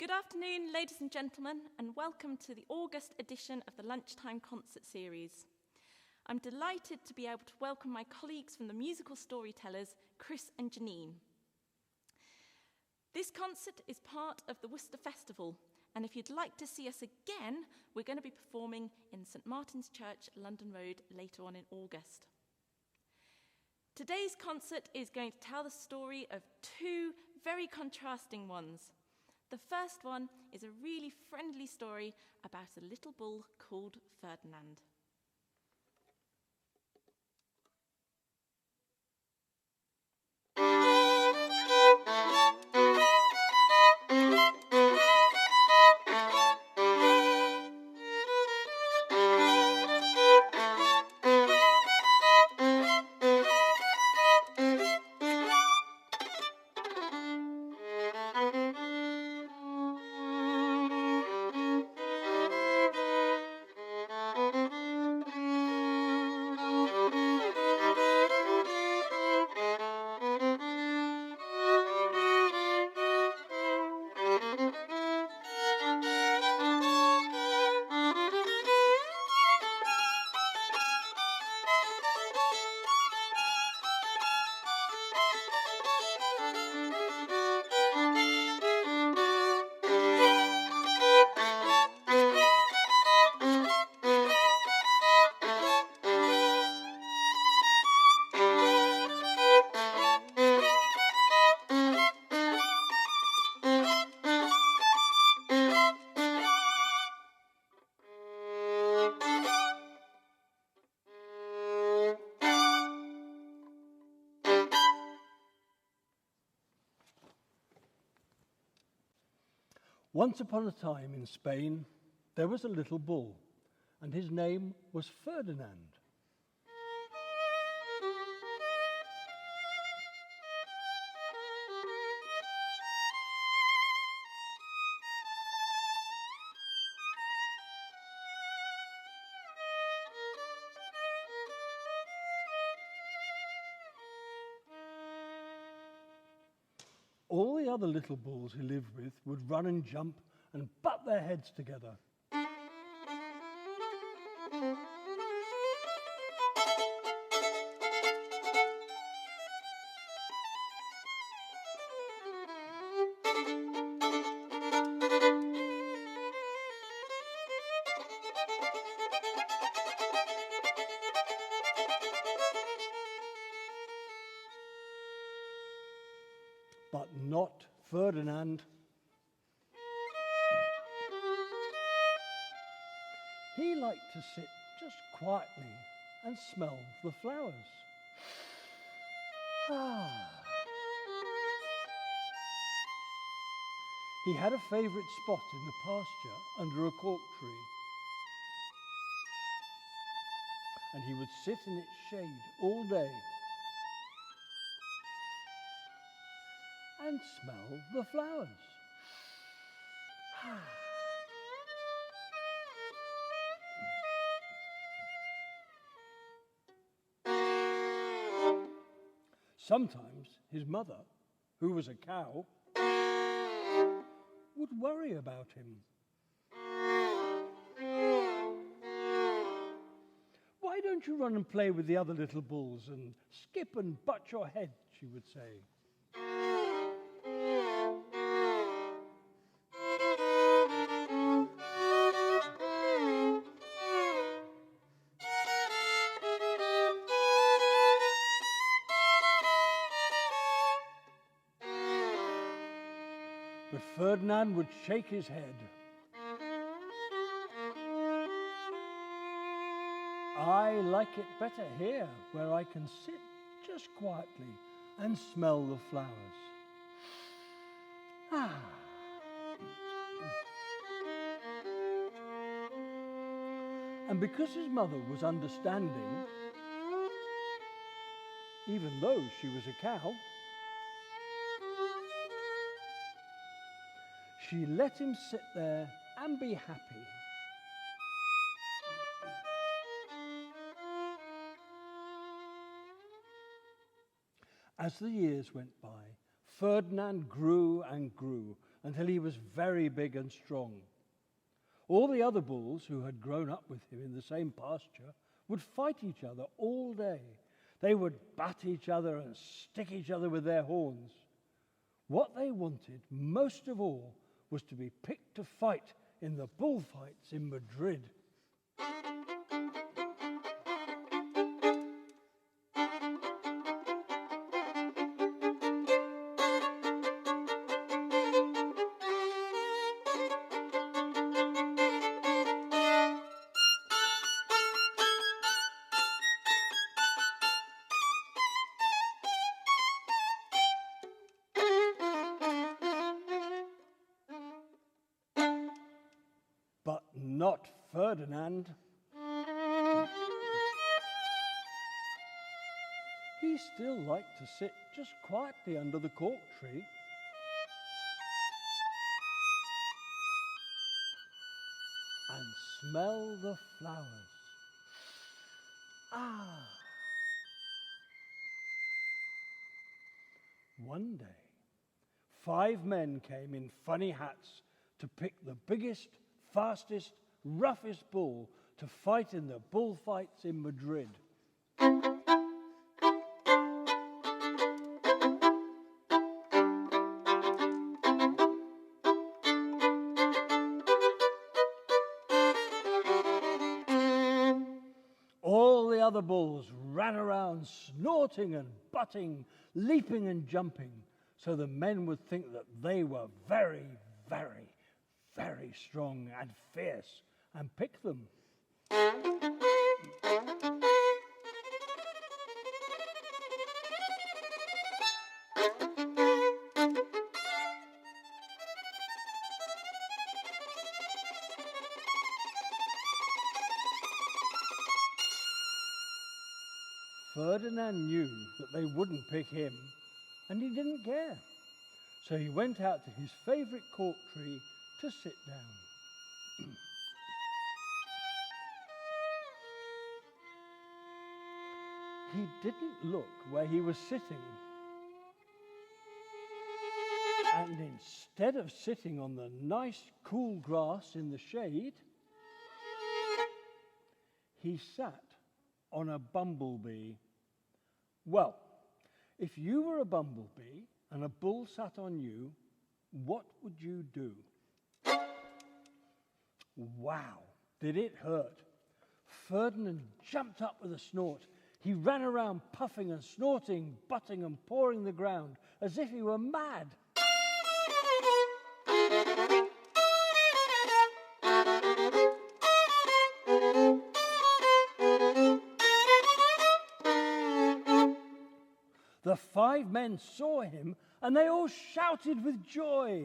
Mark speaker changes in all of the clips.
Speaker 1: Good afternoon, ladies and gentlemen, and welcome to the August edition of the Lunchtime concert series. I'm delighted to be able to welcome my colleagues from the musical Storytellers, Chris and Janine. This concert is part of the Worcester Festival, and if you'd like to see us again, we're going to be performing in St Martin's Church, London Road, later on in August. Today's concert is going to tell the story of two very contrasting ones. The first one is a really friendly story about a little bull called Ferdinand.
Speaker 2: Once upon a time in Spain, there was a little bull, and his name was Ferdinand. All the other little bulls he lived with would run and jump and butt their heads together. But not Ferdinand. He liked to sit just quietly and smell the flowers. He had a favourite spot in the pasture under a cork tree, and he would sit in its shade all day and smell the flowers. Sometimes his mother, who was a cow, would worry about him. "Why don't you run and play with the other little bulls and skip and butt your head?" she would say. But Ferdinand would shake his head. "I like it better here, where I can sit just quietly and smell the flowers." And because his mother was understanding, even though she was a cow, she let him sit there and be happy. As the years went by, Ferdinand grew and grew, until he was very big and strong. All the other bulls who had grown up with him in the same pasture would fight each other all day. They would bat each other and stick each other with their horns. What they wanted most of all was to be picked to fight in the bullfights in Madrid. But not Ferdinand. He still liked to sit just quietly under the cork tree and smell the flowers. Ah! One day, 5 men came in funny hats to pick the biggest, fastest, roughest bull to fight in the bullfights in Madrid. All the other bulls ran around snorting and butting, leaping and jumping, so the men would think that they were very, very, very strong and fierce, and pick them. Ferdinand knew that they wouldn't pick him, and he didn't care. So he went out to his favourite cork tree to sit down. He didn't look where he was sitting. And instead of sitting on the nice cool grass in the shade, he sat on a bumblebee. Well, if you were a bumblebee and a bull sat on you, what would you do? Wow, did it hurt? Ferdinand jumped up with a snort. He ran around puffing and snorting, butting and pawing the ground as if he were mad. The 5 men saw him and they all shouted with joy.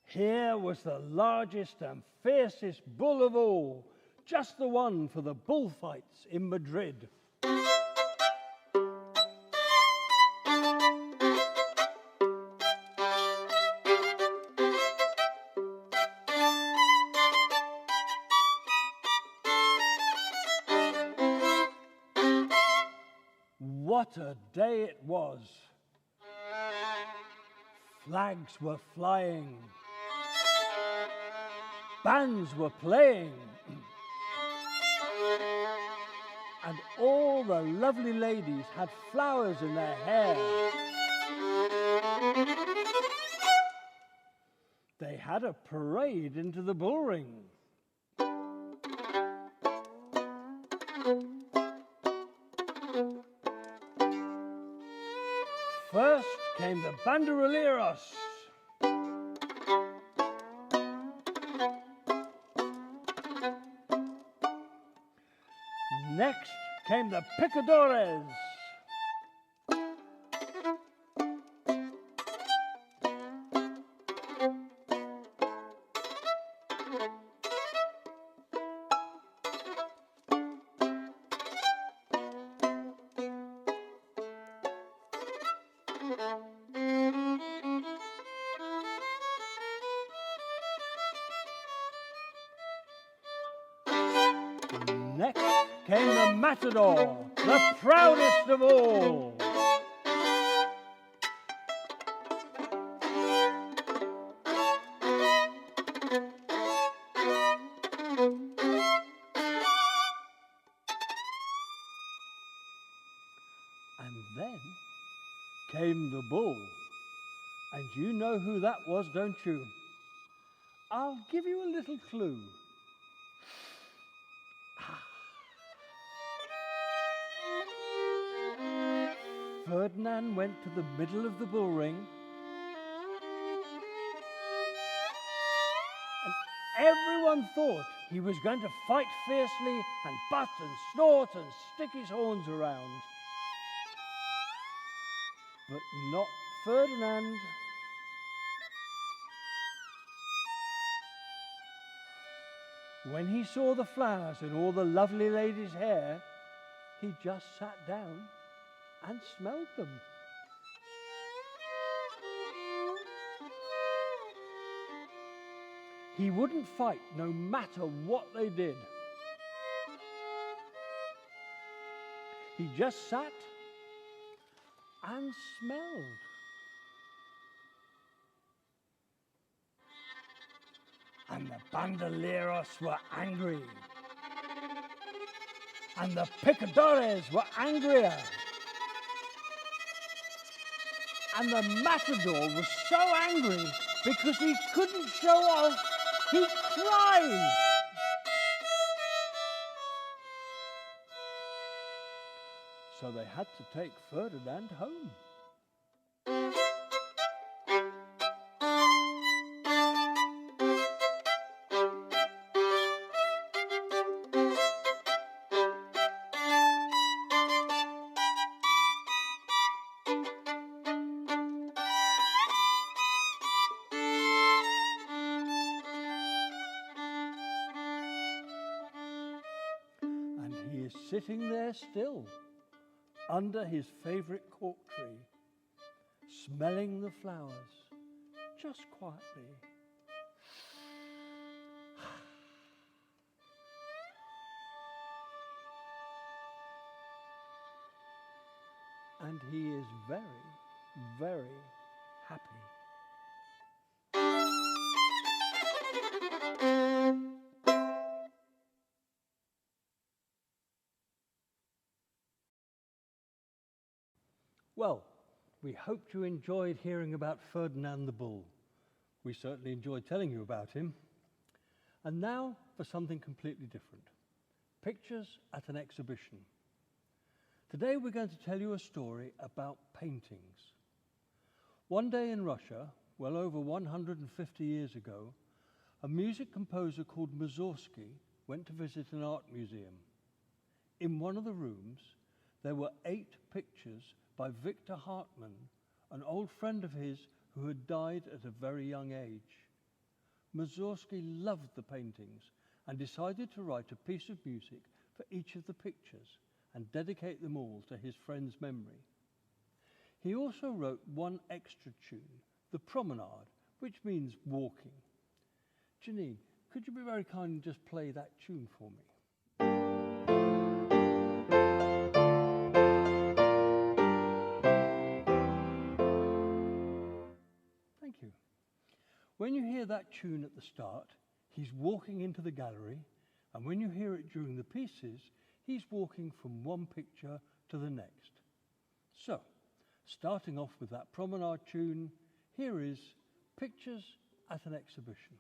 Speaker 2: Here was the largest and fiercest bull of all, just the one for the bullfights in Madrid. What a day it was! Flags were flying. Bands were playing. And all the lovely ladies had flowers in their hair. They had a parade into the bullring. First came the banderilleros. Next came the picadores. Next came the matador, the proudest of all. And then came the bull. And you know who that was, don't you? I'll give you a little clue. Ferdinand went to the middle of the bull ring, and everyone thought he was going to fight fiercely and butt and snort and stick his horns around. But not Ferdinand. When he saw the flowers in all the lovely ladies' hair, he just sat down and smelled them. He wouldn't fight no matter what they did. He just sat and smelled. And the bandoleros were angry. And the picadores were angrier. And the matador was so angry because he couldn't show off, he cried. So they had to take Ferdinand home. And he is sitting there still, under his favourite cork tree, smelling the flowers, just quietly. And he is very, very happy. Well, we hoped you enjoyed hearing about Ferdinand the Bull. We certainly enjoyed telling you about him. And now for something completely different. Pictures at an exhibition. Today we're going to tell you a story about paintings. One day in Russia, well over 150 years ago, a music composer called Mussorgsky went to visit an art museum. In one of the rooms, there were 8 pictures by Victor Hartmann, an old friend of his who had died at a very young age. Mussorgsky loved the paintings and decided to write a piece of music for each of the pictures and dedicate them all to his friend's memory. He also wrote one extra tune, the Promenade, which means walking. Janine, could you be very kind and just play that tune for me? Thank you. When you hear that tune at the start, he's walking into the gallery, and when you hear it during the pieces, he's walking from one picture to the next. So, starting off with that Promenade tune, here is Pictures at an Exhibition.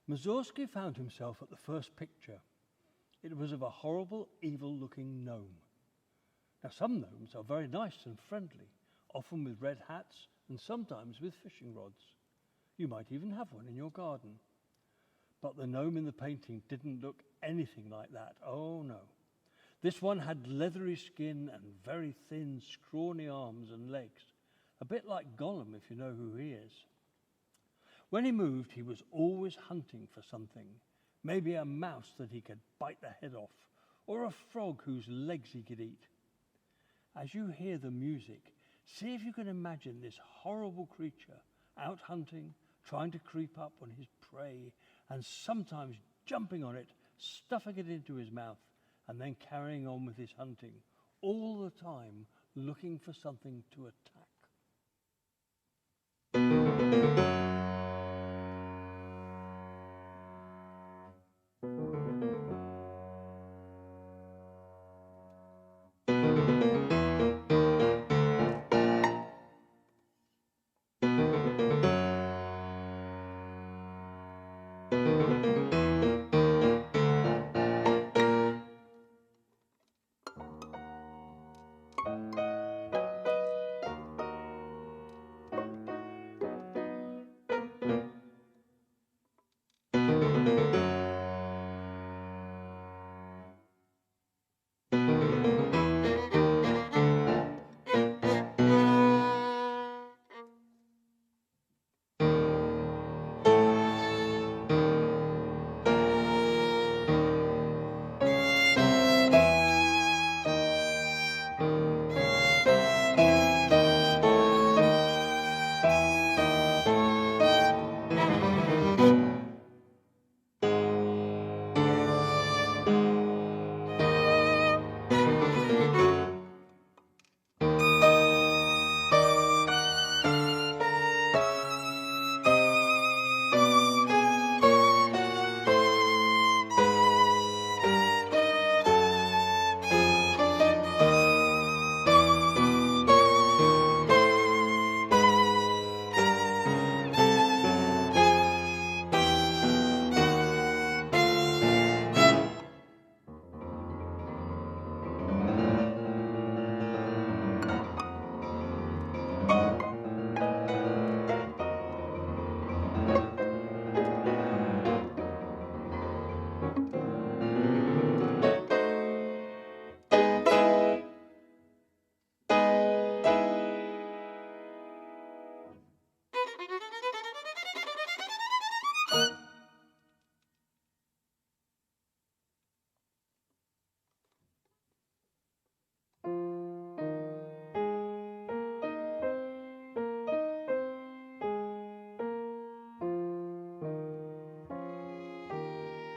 Speaker 2: Mussorgsky found himself at the first picture. It was of a horrible, evil-looking gnome. Now, some gnomes are very nice and friendly, often with red hats and sometimes with fishing rods. You might even have one in your garden. But the gnome in the painting didn't look anything like that. Oh, no. This one had leathery skin and very thin, scrawny arms and legs, a bit like Gollum, if you know who he is. When he moved, he was always hunting for something, maybe a mouse that he could bite the head off, or a frog whose legs he could eat. As you hear the music, see if you can imagine this horrible creature out hunting, trying to creep up on his prey, and sometimes jumping on it, stuffing it into his mouth, and then carrying on with his hunting, all the time looking for something to attack.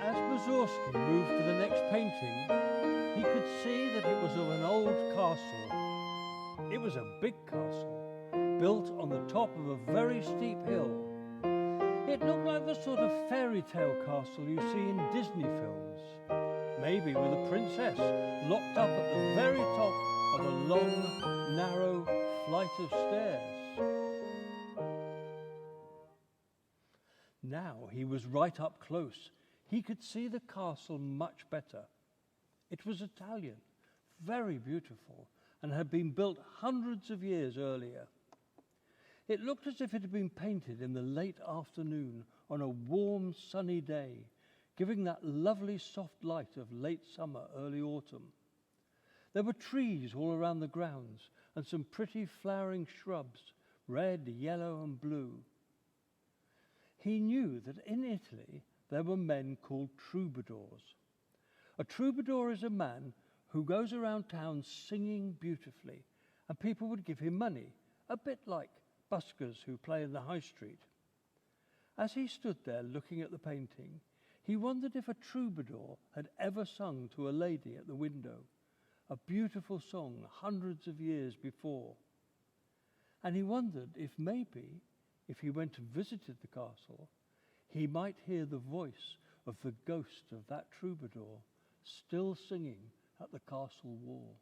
Speaker 2: As Mussorgsky moved to the next painting, he could see that it was of an old castle. It was a big castle, built on the top of a very steep hill. It looked like the sort of fairy tale castle you see in Disney films, maybe with a princess locked up at the very top of a long, narrow flight of stairs. Now he was right up close. He could see the castle much better. It was Italian, very beautiful, and had been built hundreds of years earlier. It looked as if it had been painted in the late afternoon on a warm, sunny day, giving that lovely soft light of late summer, early autumn. There were trees all around the grounds and some pretty flowering shrubs, red, yellow, and blue. He knew that in Italy there were men called troubadours. A troubadour is a man who goes around town singing beautifully, and people would give him money, a bit like buskers who play in the high street. As he stood there looking at the painting, he wondered if a troubadour had ever sung to a lady at the window, a beautiful song hundreds of years before. And he wondered if maybe, if he went and visited the castle, he might hear the voice of the ghost of that troubadour still singing at the castle wall.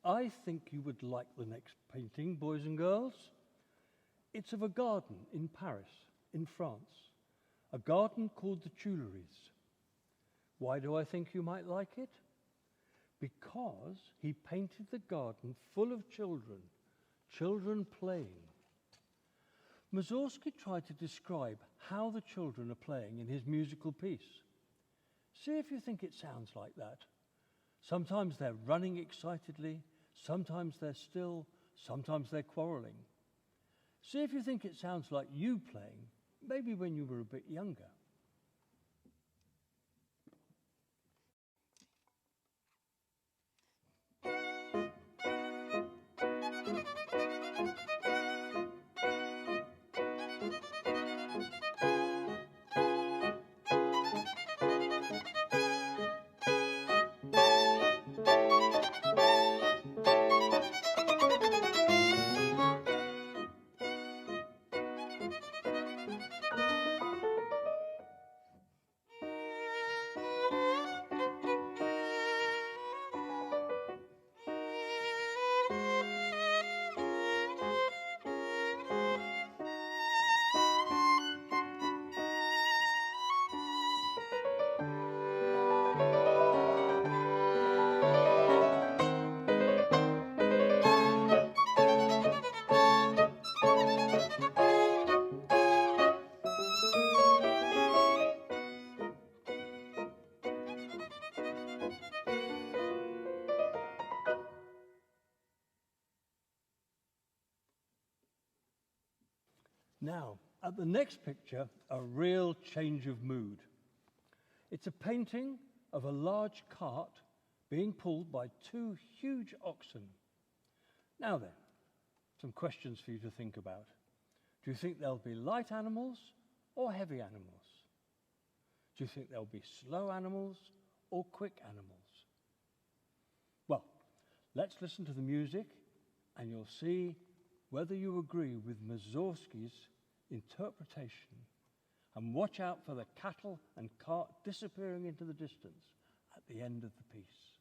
Speaker 2: I think you would like the next painting, boys and girls. It's of a garden in Paris, in France, a garden called the Tuileries. Why do I think you might like it? Because he painted the garden full of children playing. Mussorgsky tried to describe how the children are playing in his musical piece. See if you think it sounds like that. Sometimes they're running excitedly, sometimes they're still, sometimes they're quarreling. See if you think it sounds like you playing, maybe when you were a bit younger. Now, at the next picture, a real change of mood. It's a painting of a large cart being pulled by two huge oxen. Now then, some questions for you to think about. Do you think they'll be light animals or heavy animals? Do you think they'll be slow animals or quick animals? Well, let's listen to the music and you'll see whether you agree with Mussorgsky's interpretation, and watch out for the cattle and cart disappearing into the distance at the end of the piece.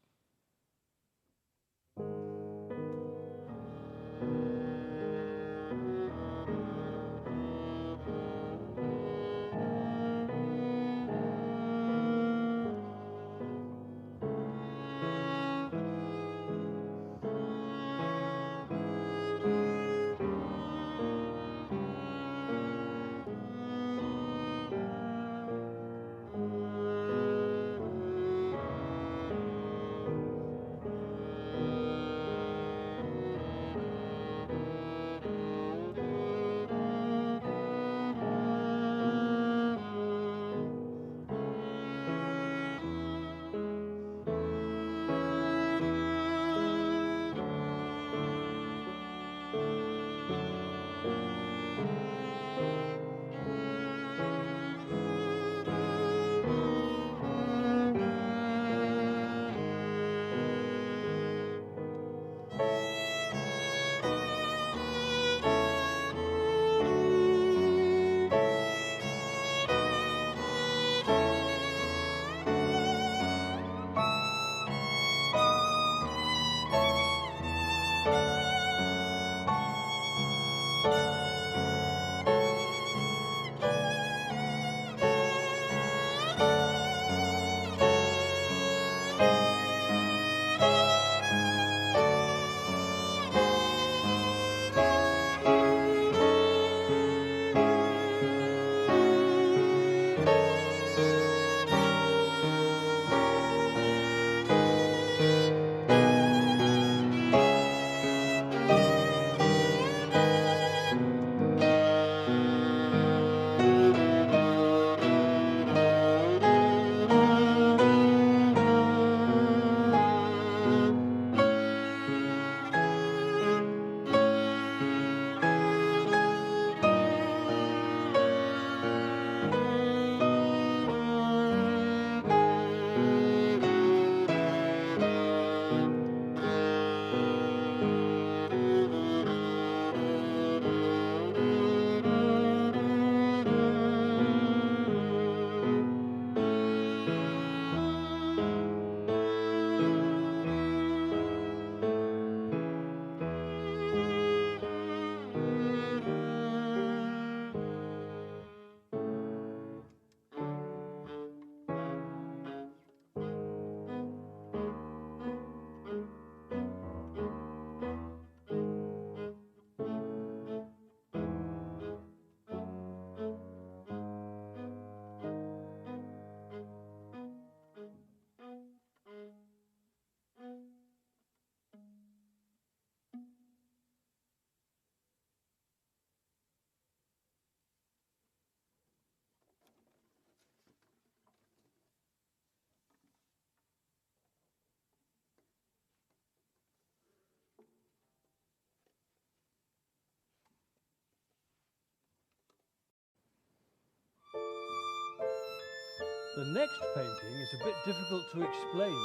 Speaker 2: The next painting is a bit difficult to explain.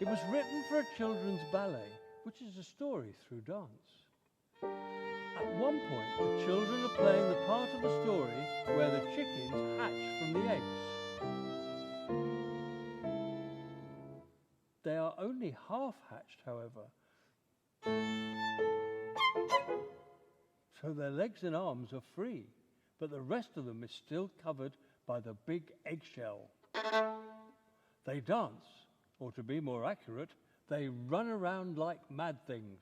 Speaker 2: It was written for a children's ballet, which is a story through dance. At one point, the children are playing the part of the story where the chickens hatch from the eggs. They are only half hatched, however, so their legs and arms are free, but the rest of them is still covered by the big eggshell. They dance, or to be more accurate, they run around like mad things.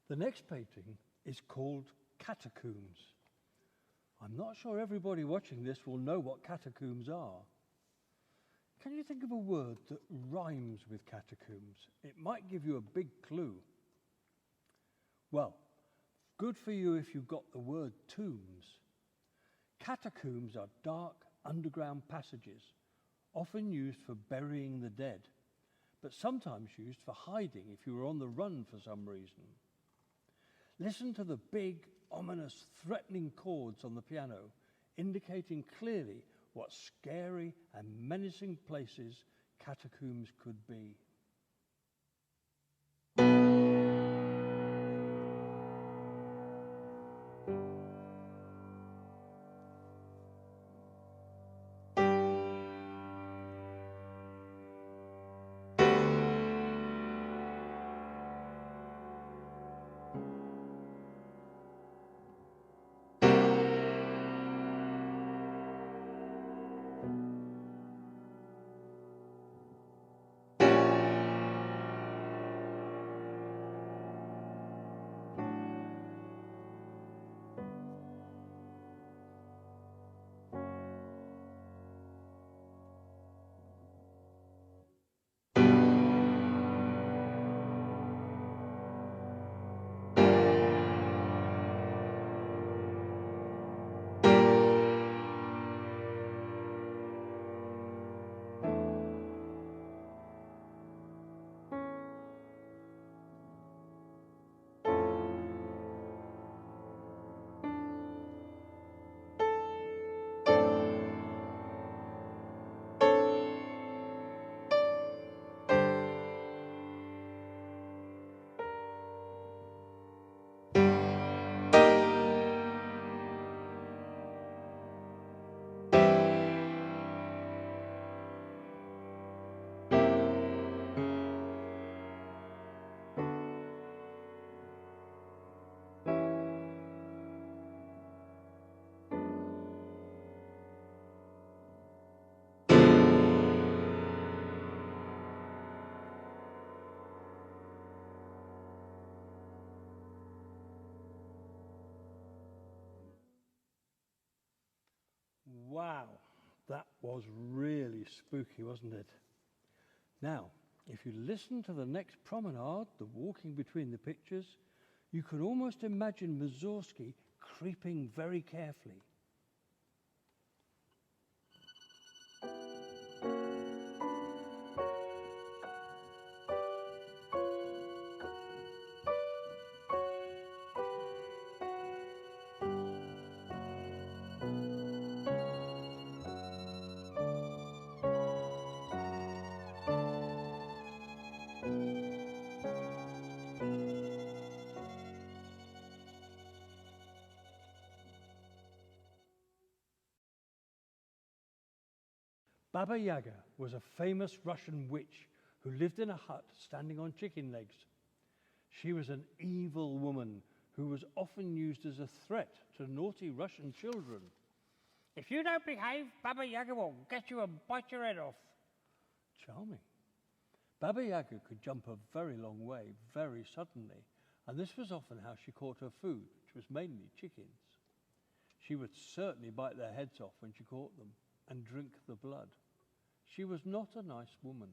Speaker 2: The next painting is called Catacombs. I'm not sure everybody watching this will know what catacombs are. Can you think of a word that rhymes with catacombs? It might give you a big clue. Well, good for you if you've got the word tombs. Catacombs are dark underground passages, often used for burying the dead, but sometimes used for hiding if you were on the run for some reason. Listen to the big, ominous, threatening chords on the piano, indicating clearly what scary and menacing places catacombs could be. Wow, that was really spooky, wasn't it? Now, if you listen to the next promenade, the walking between the pictures, you can almost imagine Mussorgsky creeping very carefully. Baba Yaga was a famous Russian witch who lived in a hut standing on chicken legs. She was an evil woman who was often used as a threat to naughty Russian children.
Speaker 3: If you don't behave, Baba Yaga will get you and bite your head off.
Speaker 2: Charming. Baba Yaga could jump a very long way very suddenly, and this was often how she caught her food, which was mainly chickens. She would certainly bite their heads off when she caught them and drink the blood. She was not a nice woman.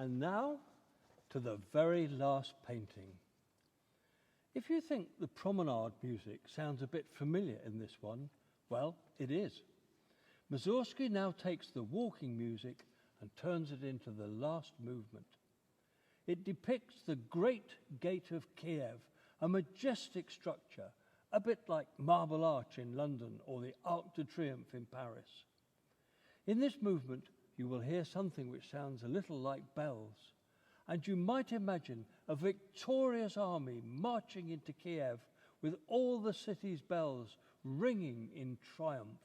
Speaker 2: And now to the very last painting. If you think the promenade music sounds a bit familiar in this one, well, it is. Mussorgsky now takes the walking music and turns it into the last movement. It depicts the Great Gate of Kiev, a majestic structure, a bit like Marble Arch in London or the Arc de Triomphe in Paris. In this movement, you will hear something which sounds a little like bells, and you might imagine a victorious army marching into Kiev with all the city's bells ringing in triumph.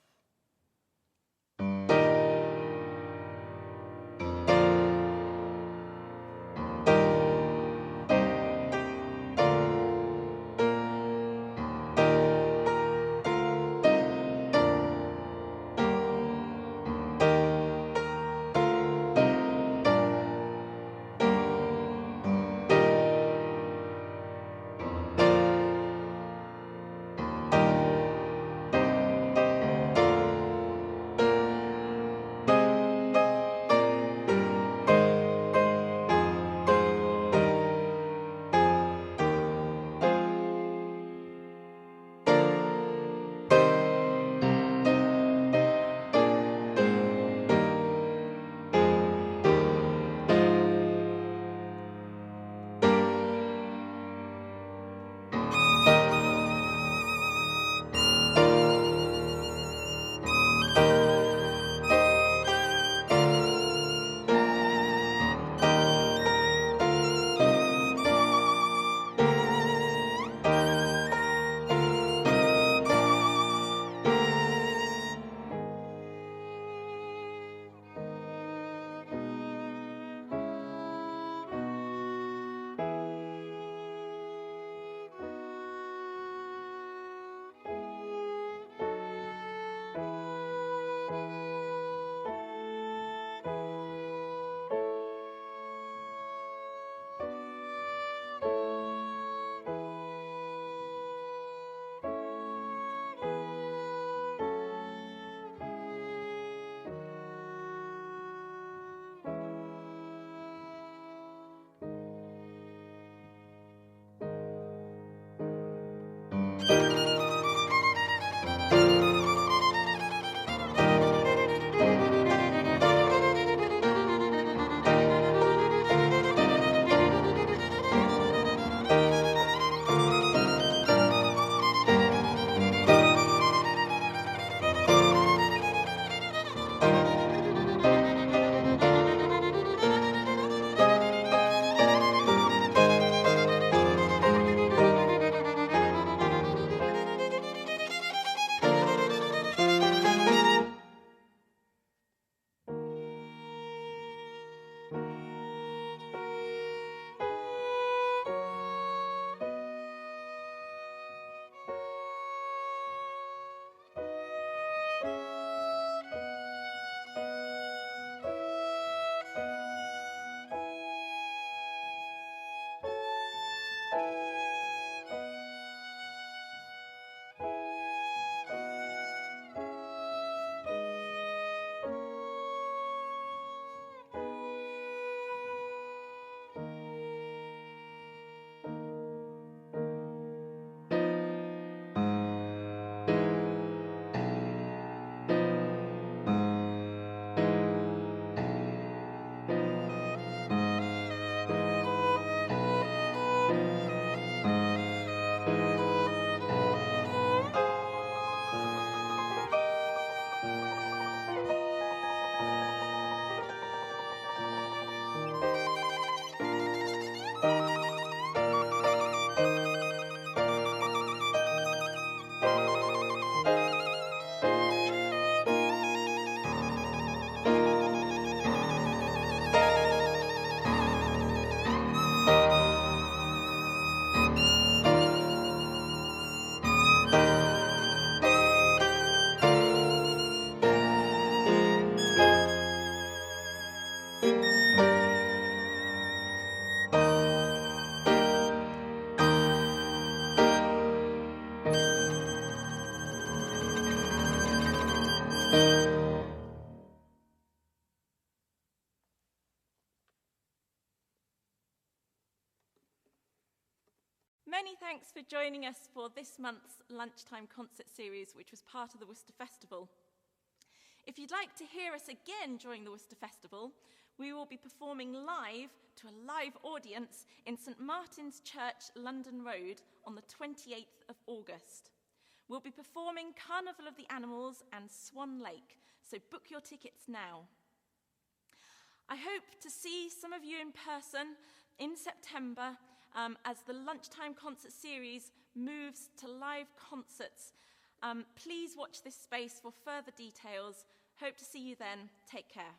Speaker 1: Many thanks for joining us for this month's Lunchtime concert series, which was part of the Worcester Festival. If you'd like to hear us again during the Worcester Festival, we will be performing live to a live audience in St Martin's Church, London Road on the 28th of August. We'll be performing Carnival of the Animals and Swan Lake, so book your tickets now. I hope to see some of you in person in September as the Lunchtime concert series moves to live concerts. Please watch this space for further details. Hope to see you then. Take care.